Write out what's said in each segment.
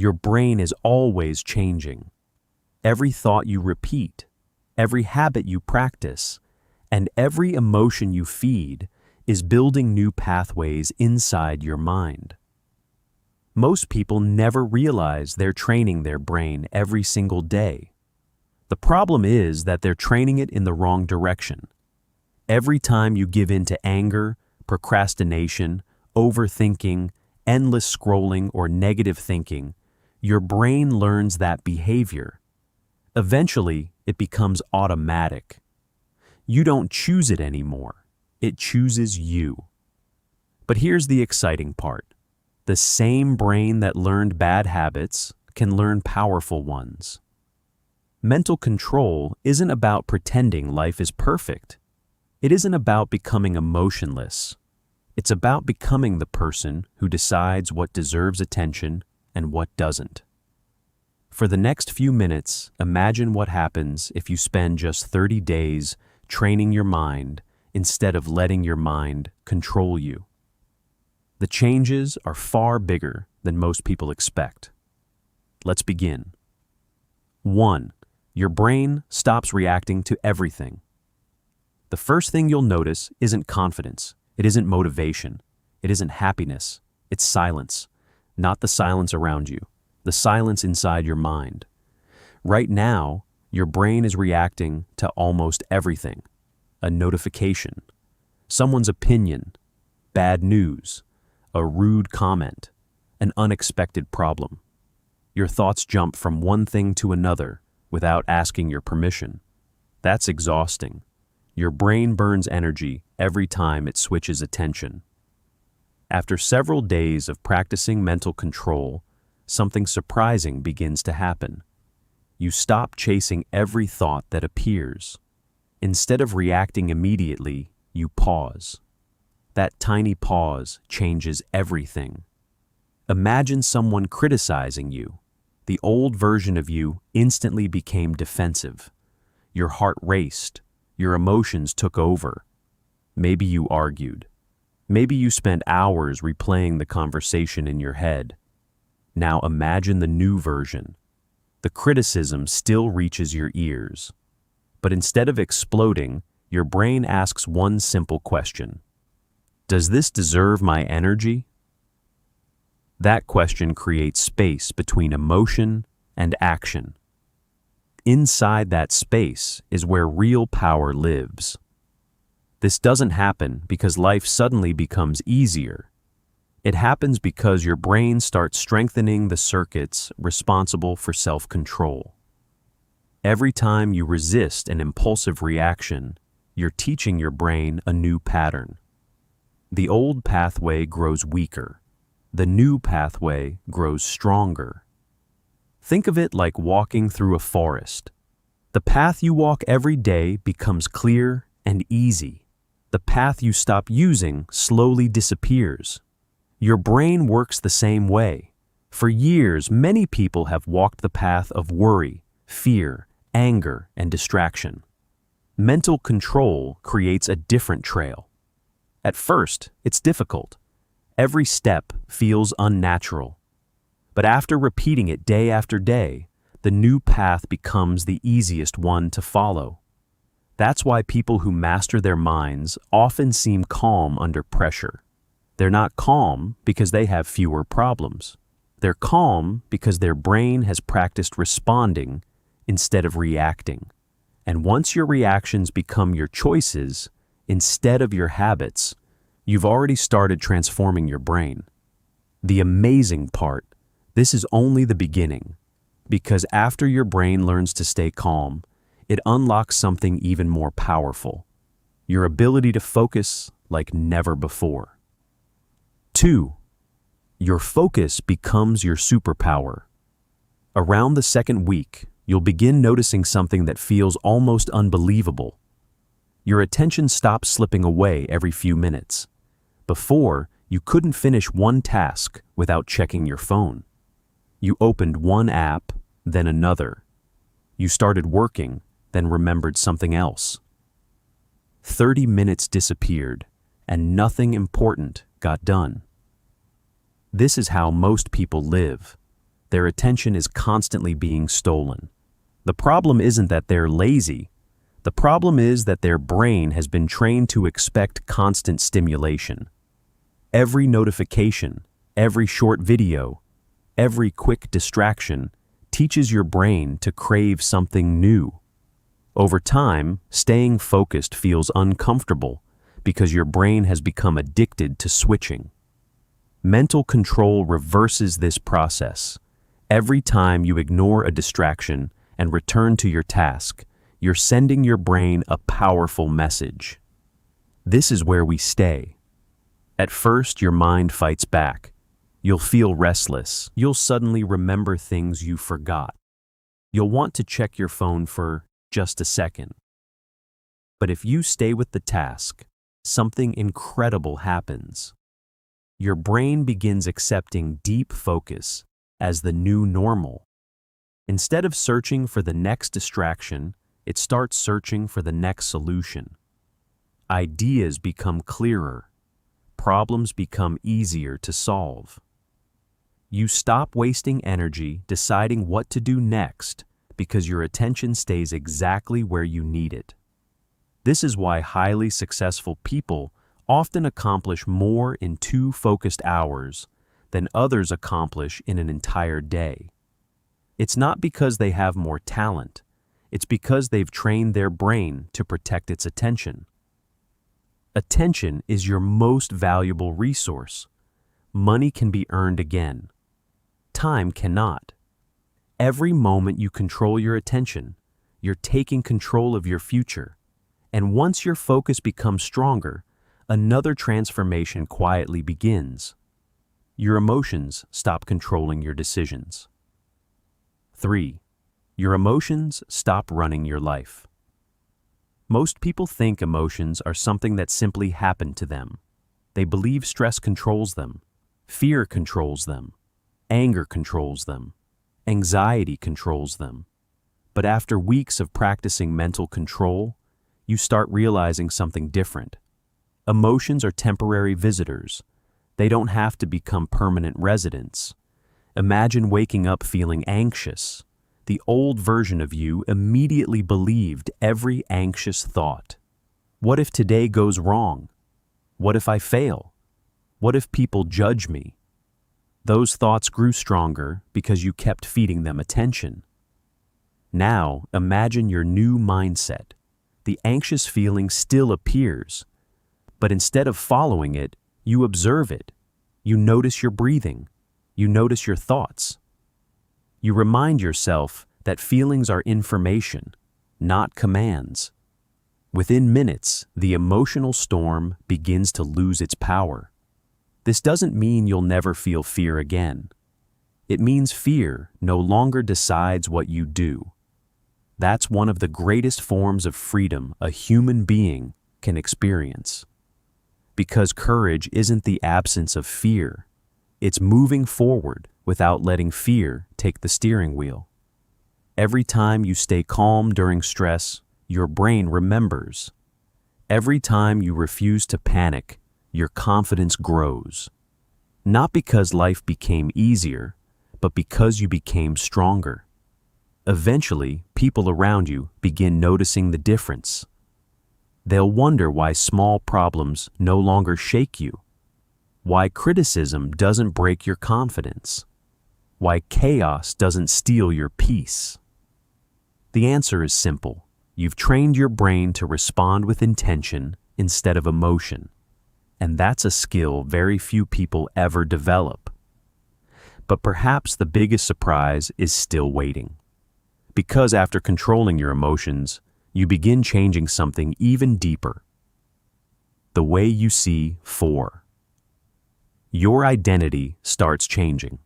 Your brain is always changing. Every thought you repeat, every habit you practice, and every emotion you feed is building new pathways inside your mind. Most people never realize they're training their brain every single day. The problem is that they're training it in the wrong direction. Every time you give in to anger, procrastination, overthinking, endless scrolling, or negative thinking, your brain learns that behavior. Eventually, it becomes automatic. You don't choose it anymore. It chooses you. But here's the exciting part. The same brain that learned bad habits can learn powerful ones. Mental control isn't about pretending life is perfect. It isn't about becoming emotionless. It's about becoming the person who decides what deserves attention and what doesn't. For the next few minutes, imagine what happens if you spend just 30 days training your mind instead of letting your mind control you. The changes are far bigger than most people expect. Let's begin. 1. Your brain stops reacting to everything. The first thing you'll notice isn't confidence. It isn't motivation. It isn't happiness. It's silence. Not the silence around you, the silence inside your mind. Right now, your brain is reacting to almost everything. A notification, someone's opinion, bad news, a rude comment, an unexpected problem. Your thoughts jump from one thing to another without asking your permission. That's exhausting. Your brain burns energy every time it switches attention. After several days of practicing mental control, something surprising begins to happen. You stop chasing every thought that appears. Instead of reacting immediately, you pause. That tiny pause changes everything. Imagine someone criticizing you. The old version of you instantly became defensive. Your heart raced. Your emotions took over. Maybe you argued. Maybe you spent hours replaying the conversation in your head. Now imagine the new version. The criticism still reaches your ears. But instead of exploding, your brain asks one simple question. Does this deserve my energy? That question creates space between emotion and action. Inside that space is where real power lives. This doesn't happen because life suddenly becomes easier. It happens because your brain starts strengthening the circuits responsible for self-control. Every time you resist an impulsive reaction, you're teaching your brain a new pattern. The old pathway grows weaker. The new pathway grows stronger. Think of it like walking through a forest. The path you walk every day becomes clear and easy. The path you stop using slowly disappears. Your brain works the same way. For years, many people have walked the path of worry, fear, anger, and distraction. Mental control creates a different trail. At first, it's difficult. Every step feels unnatural. But after repeating it day after day, the new path becomes the easiest one to follow. That's why people who master their minds often seem calm under pressure. They're not calm because they have fewer problems. They're calm because their brain has practiced responding instead of reacting. And once your reactions become your choices instead of your habits, you've already started transforming your brain. The amazing part, this is only the beginning, because after your brain learns to stay calm, it unlocks something even more powerful, your ability to focus like never before. 2. Your focus becomes your superpower. Around the second week, you'll begin noticing something that feels almost unbelievable. Your attention stops slipping away every few minutes. Before, you couldn't finish one task without checking your phone. You opened one app, then another. You started working, then remembered something else. 30 minutes disappeared, and nothing important got done. This is how most people live. Their attention is constantly being stolen. The problem isn't that they're lazy. The problem is that their brain has been trained to expect constant stimulation. Every notification, every short video, every quick distraction teaches your brain to crave something new. Over time, staying focused feels uncomfortable because your brain has become addicted to switching. Mental control reverses this process. Every time you ignore a distraction and return to your task, you're sending your brain a powerful message. This is where we stay. At first, your mind fights back. You'll feel restless. You'll suddenly remember things you forgot. You'll want to check your phone for just a second. But if you stay with the task, something incredible happens. Your brain begins accepting deep focus as the new normal. Instead of searching for the next distraction, it starts searching for the next solution. Ideas become clearer. Problems become easier to solve. You stop wasting energy deciding what to do next because your attention stays exactly where you need it. This is why highly successful people often accomplish more in 2 focused hours than others accomplish in an entire day. It's not because they have more talent. It's because they've trained their brain to protect its attention. Attention is your most valuable resource. Money can be earned again. Time cannot. Every moment you control your attention, you're taking control of your future. And once your focus becomes stronger, another transformation quietly begins. Your emotions stop controlling your decisions. 3. Your emotions stop running your life. Most people think emotions are something that simply happened to them. They believe stress controls them, fear controls them, anger controls them, anxiety controls them. But after weeks of practicing mental control, you start realizing something different. Emotions are temporary visitors. They don't have to become permanent residents. Imagine waking up feeling anxious. The old version of you immediately believed every anxious thought. What if today goes wrong? What if I fail? What if people judge me? Those thoughts grew stronger because you kept feeding them attention. Now, imagine your new mindset. The anxious feeling still appears, but instead of following it, you observe it. You notice your breathing. You notice your thoughts. You remind yourself that feelings are information, not commands. Within minutes, the emotional storm begins to lose its power. This doesn't mean you'll never feel fear again. It means fear no longer decides what you do. That's one of the greatest forms of freedom a human being can experience. Because courage isn't the absence of fear. It's moving forward without letting fear take the steering wheel. Every time you stay calm during stress, your brain remembers. Every time you refuse to panic, your confidence grows. Not because life became easier, but because you became stronger. Eventually, people around you begin noticing the difference. They'll wonder why small problems no longer shake you, why criticism doesn't break your confidence, why chaos doesn't steal your peace. The answer is simple. You've trained your brain to respond with intention instead of emotion, and that's a skill very few people ever develop. But perhaps the biggest surprise is still waiting. Because after controlling your emotions, you begin changing something even deeper. The way you see 4. Your identity starts changing.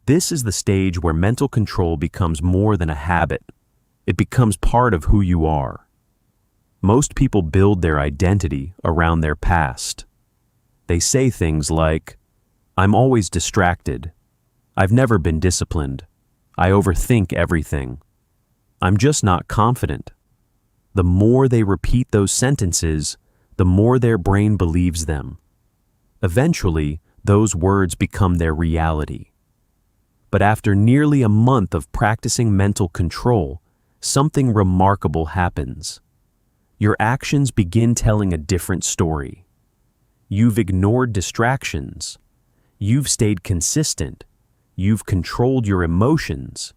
This is the stage where mental control becomes more than a habit. It becomes part of who you are. Most people build their identity around their past. They say things like, "I'm always distracted. I've never been disciplined. I overthink everything. I'm just not confident." The more they repeat those sentences, the more their brain believes them. Eventually, those words become their reality. But after nearly a month of practicing mental control, something remarkable happens. Your actions begin telling a different story. You've ignored distractions. You've stayed consistent. You've controlled your emotions.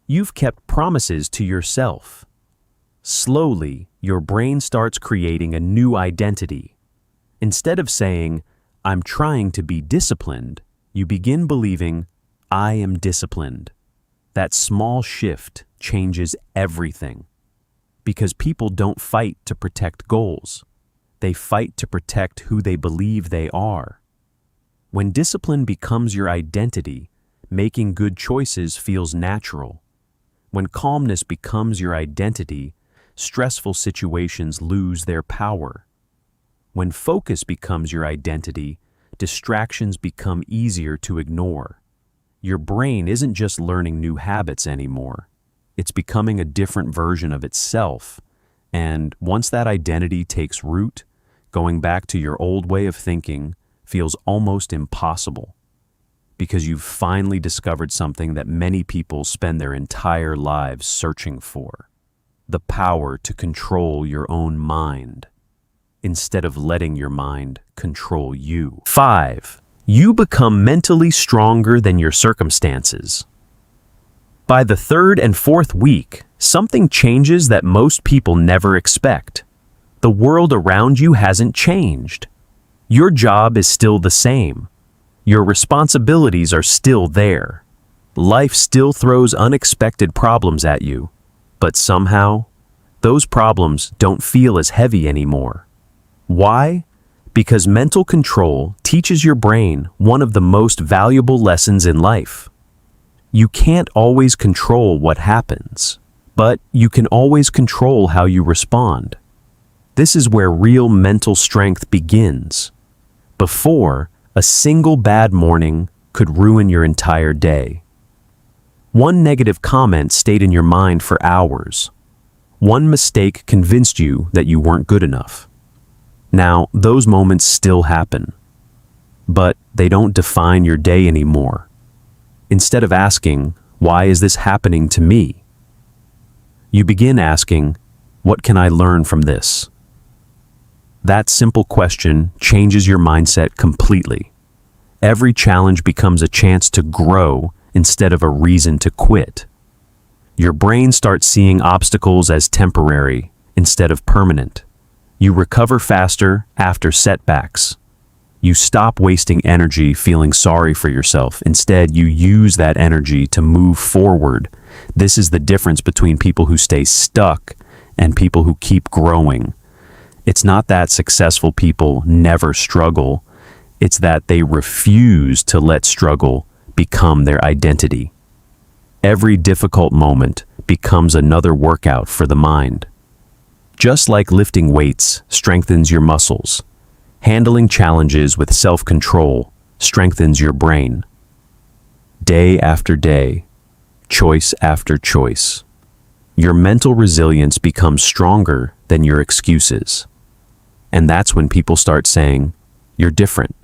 You've kept promises to yourself. Slowly, your brain starts creating a new identity. Instead of saying, "I'm trying to be disciplined," you begin believing, "I am disciplined." That small shift changes everything. Because people don't fight to protect goals. They fight to protect who they believe they are. When discipline becomes your identity, making good choices feels natural. When calmness becomes your identity, stressful situations lose their power. When focus becomes your identity, distractions become easier to ignore. Your brain isn't just learning new habits anymore. It's becoming a different version of itself. And once that identity takes root, going back to your old way of thinking feels almost impossible. Because you've finally discovered something that many people spend their entire lives searching for: the power to control your own mind, instead of letting your mind control you. 5. You become mentally stronger than your circumstances. By the third and fourth week, something changes that most people never expect. The world around you hasn't changed. Your job is still the same. Your responsibilities are still there. Life still throws unexpected problems at you, but somehow, those problems don't feel as heavy anymore. Why? Because mental control teaches your brain one of the most valuable lessons in life. You can't always control what happens, but you can always control how you respond. This is where real mental strength begins. Before, a single bad morning could ruin your entire day. One negative comment stayed in your mind for hours. One mistake convinced you that you weren't good enough. Now, those moments still happen, but they don't define your day anymore. Instead of asking, "Why is this happening to me?" you begin asking, "What can I learn from this?" That simple question changes your mindset completely. Every challenge becomes a chance to grow instead of a reason to quit. Your brain starts seeing obstacles as temporary instead of permanent. You recover faster after setbacks. You stop wasting energy feeling sorry for yourself. Instead, you use that energy to move forward. This is the difference between people who stay stuck and people who keep growing. It's not that successful people never struggle. It's that they refuse to let struggle become their identity. Every difficult moment becomes another workout for the mind. Just like lifting weights strengthens your muscles, handling challenges with self-control strengthens your brain. Day after day, choice after choice, your mental resilience becomes stronger than your excuses. And that's when people start saying, "You're different."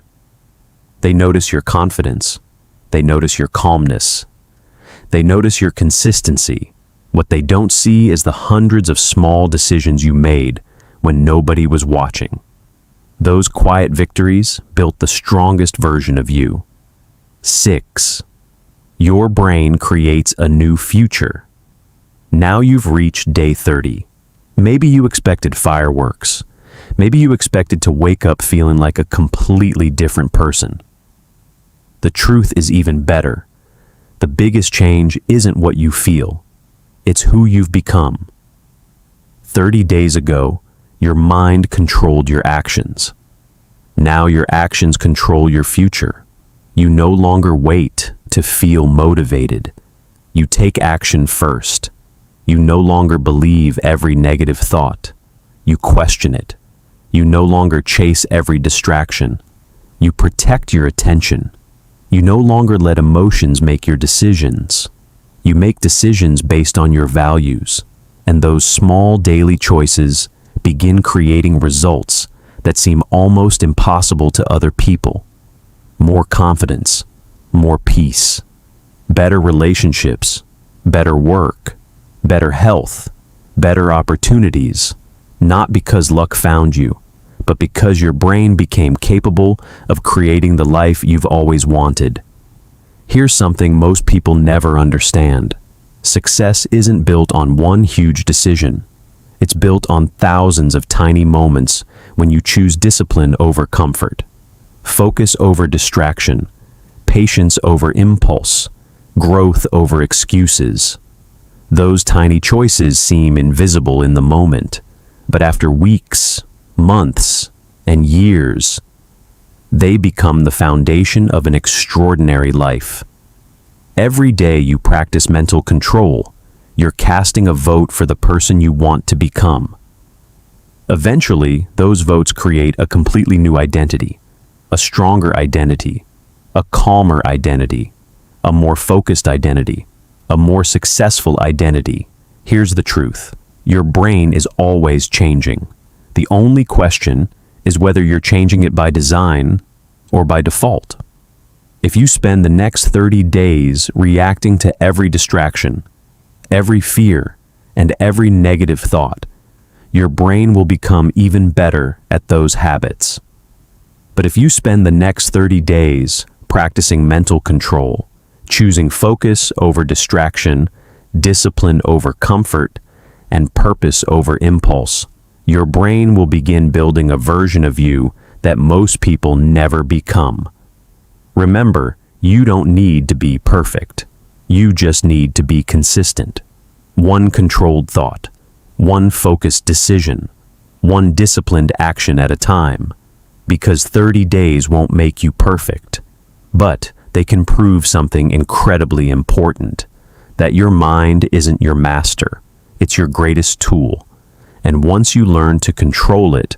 They notice your confidence. They notice your calmness. They notice your consistency. What they don't see is the hundreds of small decisions you made when nobody was watching. Those quiet victories built the strongest version of you. 6. Your brain creates a new future. Now you've reached day 30. Maybe you expected fireworks. Maybe you expected to wake up feeling like a completely different person. The truth is even better. The biggest change isn't what you feel. It's who you've become. 30 days ago, your mind controlled your actions. Now your actions control your future. You no longer wait to feel motivated. You take action first. You no longer believe every negative thought. You question it. You no longer chase every distraction. You protect your attention. You no longer let emotions make your decisions. You make decisions based on your values, and those small daily choices begin creating results that seem almost impossible to other people. More confidence, more peace, better relationships, better work, better health, better opportunities, not because luck found you, but because your brain became capable of creating the life you've always wanted. Here's something most people never understand. Success isn't built on one huge decision. It's built on thousands of tiny moments when you choose discipline over comfort, focus over distraction, patience over impulse, growth over excuses. Those tiny choices seem invisible in the moment, but after weeks, months, and years, they become the foundation of an extraordinary life. Every day you practice mental control, you're casting a vote for the person you want to become. Eventually, those votes create a completely new identity, a stronger identity, a calmer identity, a more focused identity, a more successful identity. Here's the truth. Your brain is always changing. The only question is whether you're changing it by design or by default. If you spend the next 30 days reacting to every distraction, every fear, and every negative thought, your brain will become even better at those habits. But if you spend the next 30 days practicing mental control, choosing focus over distraction, discipline over comfort, and purpose over impulse, your brain will begin building a version of you that most people never become. Remember, you don't need to be perfect. You just need to be consistent. One controlled thought, one focused decision, one disciplined action at a time. Because 30 days won't make you perfect, but they can prove something incredibly important, that your mind isn't your master, it's your greatest tool. And once you learn to control it,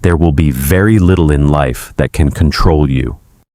there will be very little in life that can control you.